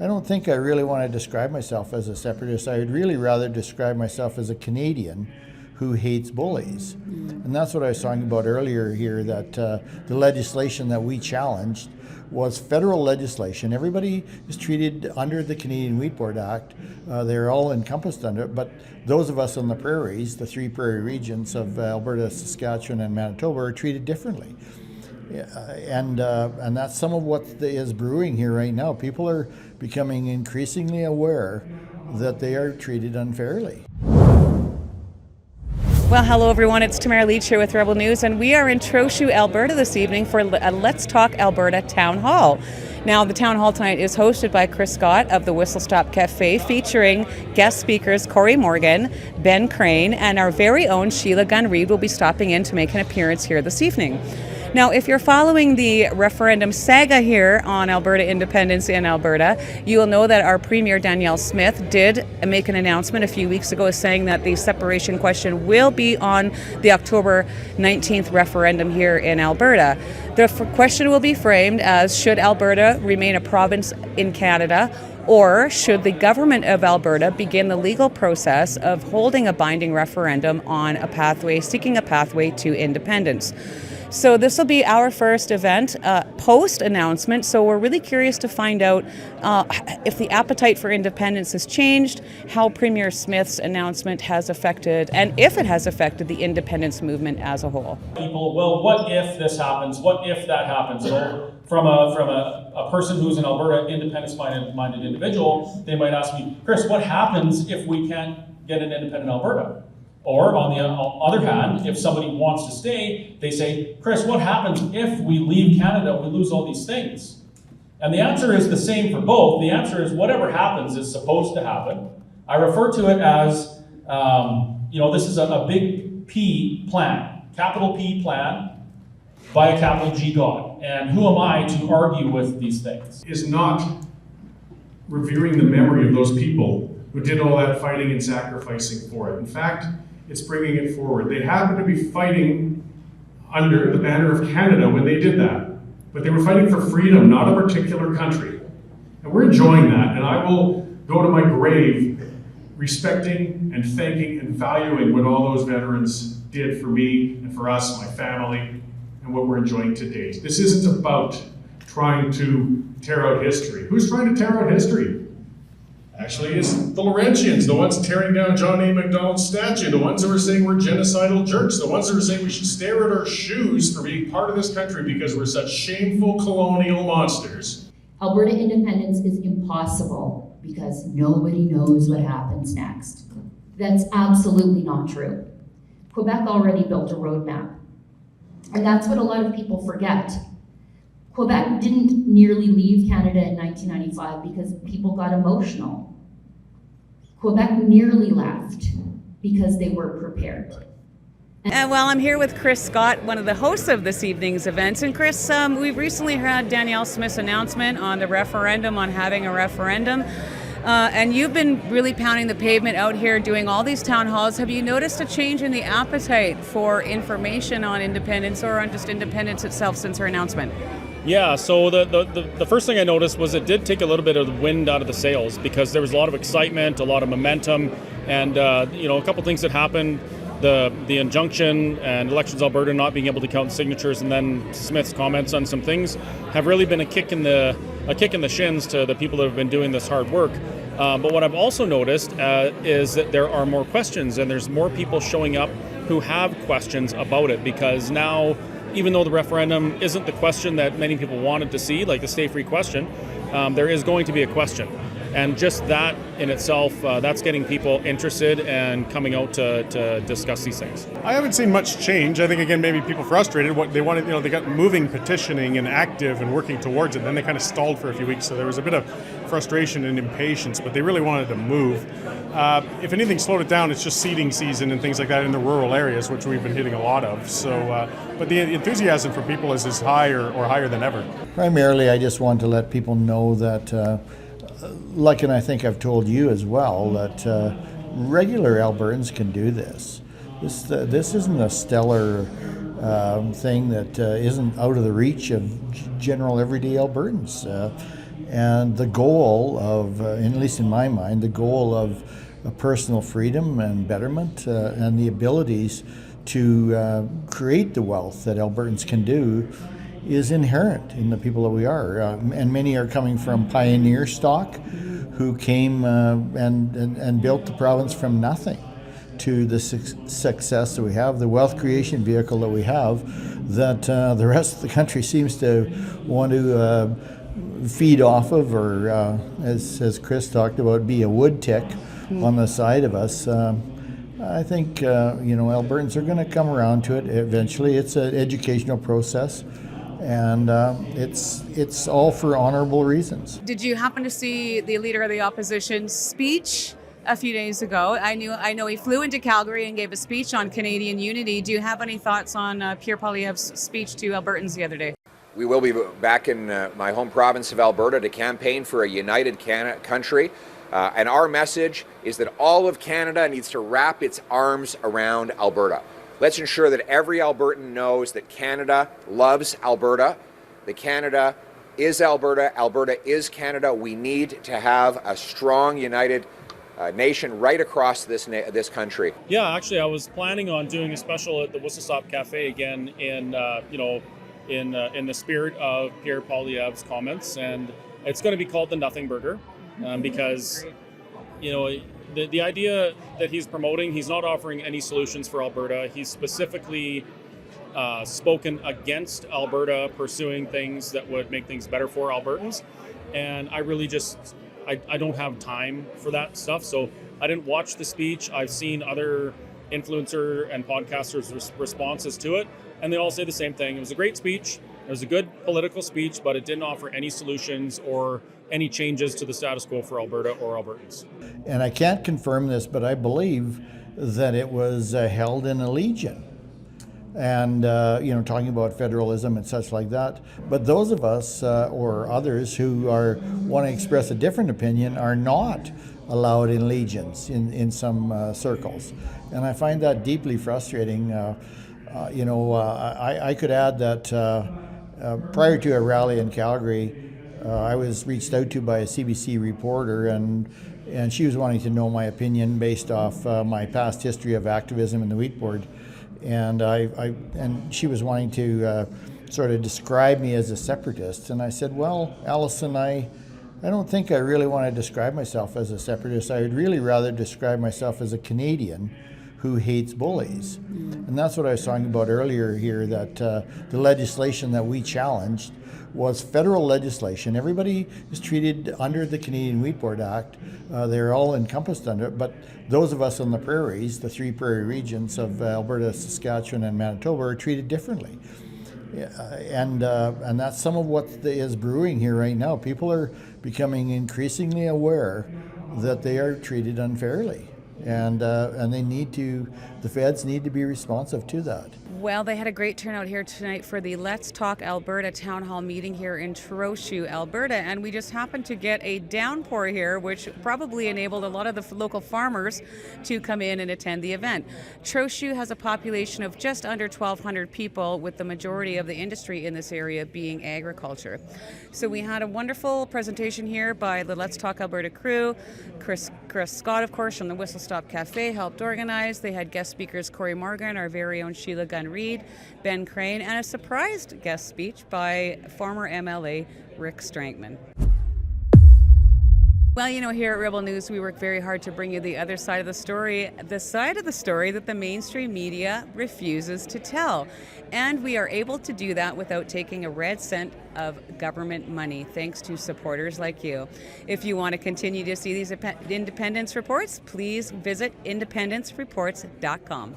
I don't think I really want to describe myself as a separatist. I would really rather describe myself as a Canadian who hates bullies. And that's what I was talking about earlier here, that the legislation that we challenged was federal legislation. Everybody is treated under the Canadian Wheat Board Act. They're all encompassed under it, but those of us on the prairies, the three prairie regions of Alberta, Saskatchewan, and Manitoba, are treated differently. And that's some of what is brewing here right now. People are becoming increasingly aware that they are treated unfairly. Well, hello everyone, it's Tamara Leach here with Rebel News, and we are in Trochu, Alberta this evening for a Let's Talk Alberta Town Hall. Now, the Town Hall tonight is hosted by Chris Scott of the Whistle Stop Cafe, featuring guest speakers Corey Morgan, Ben Crane, and our very own Sheila Gunn-Reid will be stopping in to make an appearance here this evening. Now, if you're following the referendum saga here on Alberta independence in Alberta, you will know that our Premier Danielle Smith did make an announcement a few weeks ago saying that the separation question will be on the October 19th referendum here in Alberta. The question will be framed as, should Alberta remain a province in Canada, or should the government of Alberta begin the legal process of holding a binding referendum on a pathway, seeking a pathway to independence? So this will be our first event post-announcement, so we're really curious to find out if the appetite for independence has changed, how Premier Smith's announcement has affected, and if it has affected the independence movement as a whole. People, well, what if this happens? What if that happens? So from a person who's an Alberta independence-minded individual, they might ask me, Chris, what happens if we can't get an independent Alberta? Or on the other hand, if somebody wants to stay, they say, Chris, what happens if we leave Canada, we lose all these things? And the answer is the same for both. The answer is whatever happens is supposed to happen. I refer to it as, this is a big P plan, capital P plan by a capital G God. And who am I to argue with these things? Is not revering the memory of those people who did all that fighting and sacrificing for it. In fact, it's bringing it forward. They happened to be fighting under the banner of Canada when they did that, but they were fighting for freedom, not a particular country. And we're enjoying that, and I will go to my grave respecting and thanking and valuing what all those veterans did for me and for us, my family, and what we're enjoying to date. This isn't about trying to tear out history. Who's trying to tear out history? Actually, it's the Laurentians, the ones tearing down John A. Macdonald's statue, the ones who are saying we're genocidal jerks, the ones who are saying we should stare at our shoes for being part of this country because we're such shameful colonial monsters. Alberta independence is impossible because nobody knows what happens next. That's absolutely not true. Quebec already built a roadmap, and that's what a lot of people forget. Quebec didn't nearly leave Canada in 1995 because people got emotional. Quebec nearly left because they were prepared. Well, I'm here with Chris Scott, one of the hosts of this evening's events. And Chris, we've recently had Danielle Smith's announcement on the referendum, on having a referendum. And you've been really pounding the pavement out here doing all these town halls. Have you noticed a change in the appetite for information on independence or on just independence itself since her announcement? Yeah, so the first thing I noticed was it did take a little bit of the wind out of the sails because there was a lot of excitement, a lot of momentum, and a couple things that happened. The injunction and Elections Alberta not being able to count signatures, and then Smith's comments on some things have really been a kick in the shins to the people that have been doing this hard work. But what I've also noticed is that there are more questions, and there's more people showing up who have questions about it, because now, even though the referendum isn't the question that many people wanted to see, like the stay-free question, there is going to be a question. And just that in itself, that's getting people interested and coming out to discuss these things. I haven't seen much change. I think, again, maybe people frustrated. What they wanted, they got moving, petitioning, and active and working towards it. Then they kind of stalled for a few weeks, so there was a bit of frustration and impatience, but they really wanted to move. If anything slowed it down, it's just seeding season and things like that in the rural areas, which we've been hitting a lot of. So, but the enthusiasm for people is as high or higher than ever. Primarily, I just want to let people know that and I think I've told you as well, that regular Albertans can do this. This isn't a stellar thing that isn't out of the reach of general everyday Albertans. And the goal of, at least in my mind, the goal of personal freedom and betterment and the abilities to create the wealth that Albertans can do is inherent in the people that we are. And many are coming from pioneer stock who came and built the province from nothing to the success that we have, the wealth creation vehicle that we have, that the rest of the country seems to want to feed off of, or as Chris talked about, be a wood tick on the side of us. I think Albertans are going to come around to it eventually. It's an educational process, and it's all for honorable reasons. Did you happen to see the Leader of the Opposition's speech a few days ago? I know he flew into Calgary and gave a speech on Canadian unity. Do you have any thoughts on Pierre Poilievre's speech to Albertans the other day? We will be back in my home province of Alberta to campaign for a united country. And our message is that all of Canada needs to wrap its arms around Alberta. Let's ensure that every Albertan knows that Canada loves Alberta, that Canada is Alberta, Alberta is Canada. We need to have a strong, united nation right across this country. Yeah, actually, I was planning on doing a special at the Whistle Stop Cafe again in the spirit of Pierre Poilievre's comments, and it's going to be called the Nothing Burger because the idea that he's promoting, he's not offering any solutions for Alberta. He's specifically spoken against Alberta pursuing things that would make things better for Albertans, and I really I don't have time for that stuff, so I didn't watch the speech. I've seen other influencer and podcasters' responses to it, and they all say the same thing. It was a great speech. It was a good political speech, but it didn't offer any solutions or any changes to the status quo for Alberta or Albertans. And I can't confirm this, but I believe that it was held in a legion. And, talking about federalism and such like that. But those of us or others who want to express a different opinion are not allowed in legions in some circles. And I find that deeply frustrating. I could add that prior to a rally in Calgary, I was reached out to by a CBC reporter, and she was wanting to know my opinion based off my past history of activism in the Wheat Board. And and she was wanting to sort of describe me as a separatist. And I said, well, Allison, I don't think I really want to describe myself as a separatist. I would really rather describe myself as a Canadian who hates bullies. And that's what I was talking about earlier here, that the legislation that we challenged was federal legislation. Everybody is treated under the Canadian Wheat Board Act. They're all encompassed under it, but those of us on the prairies, the three prairie regions of Alberta, Saskatchewan, and Manitoba, are treated differently. And that's some of what is brewing here right now. People are becoming increasingly aware that they are treated unfairly. And the feds need to be responsive to that. Well, they had a great turnout here tonight for the Let's Talk Alberta Town Hall meeting here in Trochu, Alberta, and we just happened to get a downpour here, which probably enabled a lot of the local farmers to come in and attend the event. Trochu has a population of just under 1,200 people, with the majority of the industry in this area being agriculture. So we had a wonderful presentation here by the Let's Talk Alberta crew. Chris Scott, of course, from the Whistle Stop Cafe helped organize. They had guest speakers Corey Morgan, our very own Sheila Gunn-Reid, Ben Crane, and a surprised guest speech by former MLA Rick Strankman. Well, here at Rebel News, we work very hard to bring you the other side of the story that the mainstream media refuses to tell. And we are able to do that without taking a red cent of government money, thanks to supporters like you. If you want to continue to see these independence reports, please visit independencereports.com.